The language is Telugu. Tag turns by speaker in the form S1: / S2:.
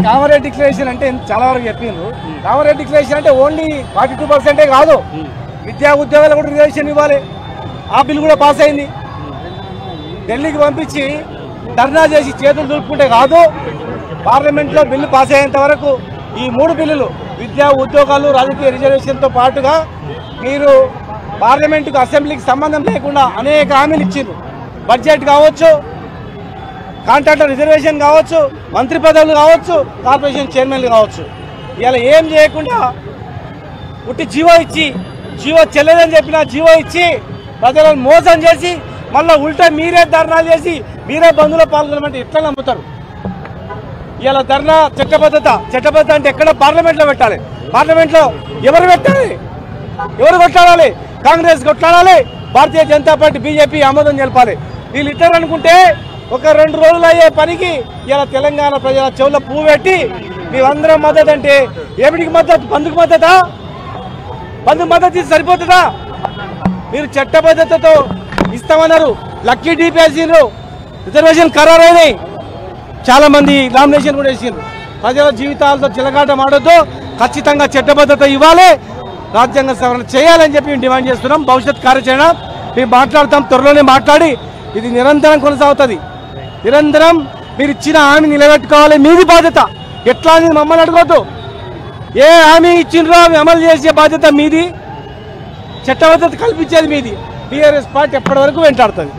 S1: కామరేజ్ డిక్లరేషన్ అంటే చాలా వరకు చెప్పిండ్రు. కామరేజ్ డిక్లరేషన్ అంటే ఓన్లీ 42% కాదు, విద్యా ఉద్యోగాలు కూడా రిజర్వేషన్ ఇవ్వాలి. ఆ బిల్ కూడా పాస్ అయింది. ఢిల్లీకి పంపించి ధర్నా చేసి చేతులు దులుపుకుంటే కాదు, పార్లమెంట్లో బిల్లు పాస్ అయ్యేంత వరకు ఈ 3 బిల్లులు విద్యా ఉద్యోగాలు రాజకీయ రిజర్వేషన్తో పాటుగా మీరు పార్లమెంటుకు అసెంబ్లీకి సంబంధం లేకుండా అనేక హామీలు ఇచ్చిండ్రు. బడ్జెట్ కావచ్చు, కాంట్రాక్టర్ రిజర్వేషన్ కావచ్చు, మంత్రి పదవులు కావచ్చు, కార్పొరేషన్ చైర్మన్లు కావచ్చు. ఇలా ఏం చేయకుండా ఉట్టి జీవో ఇచ్చి, జీవో చెల్లదని చెప్పిన జీవో ఇచ్చి ప్రజలను మోసం చేసి మళ్ళీ ఉల్టా మీరే ధర్నాలు చేసి మీరే బంధువులో పాల్గొనమంటే ఎట్లా నమ్ముతారు? ఇలా ధర్నా చట్టబద్ధత అంటే ఎక్కడ పార్లమెంట్లో పెట్టాలి. పార్లమెంట్లో ఎవరు పెట్టాలి? ఎవరు కొట్లాడాలి? కాంగ్రెస్ కొట్లాడాలి, భారతీయ జనతా పార్టీ బీజేపీ ఆమోదం తెలపాలి. వీళ్ళు ఇద్దరు అనుకుంటే ఒక 2 రోజులు అయ్యే పనికి ఇలా తెలంగాణ ప్రజల చెవుల పువ్వు పెట్టి మేమందరం మద్దతు అంటే ఏమిటికి మద్దతు? బంధుకు మద్దతా? బంధుకు మద్దతు ఇస్తే సరిపోతుందా? మీరు చట్టబద్ధతతో ఇస్తామన్నారు, లక్కీ డిపిఎస్సీలు రిజర్వేషన్ ఖరారైనాయి, చాలా మంది నామినేషన్ కూడా వేసిండ్రు. ప్రజల జీవితాలతో చిలకాటం ఆడొద్దు, ఖచ్చితంగా చట్టబద్ధత ఇవ్వాలి, రాజ్యాంగ సవరణ చేయాలని చెప్పి మేము డిమాండ్ చేస్తున్నాం. భవిష్యత్ కార్యాచరణ మేము మాట్లాడతాం, త్వరలోనే మాట్లాడి ఇది నిరంతరం కొనసాగుతుంది. నిరంతరం మీరు ఇచ్చిన హామీ నిలబెట్టుకోవాలి, మీది బాధ్యత. ఎట్లా అని మమ్మల్ని అడగొద్దు. ఏ హామీ ఇచ్చిండ్రో అవి అమలు చేసే బాధ్యత మీది, చట్టబద్ధత కల్పించేది మీది. టీఆర్ఎస్ పార్టీ ఎప్పటి వరకు వెంటాడుతుంది.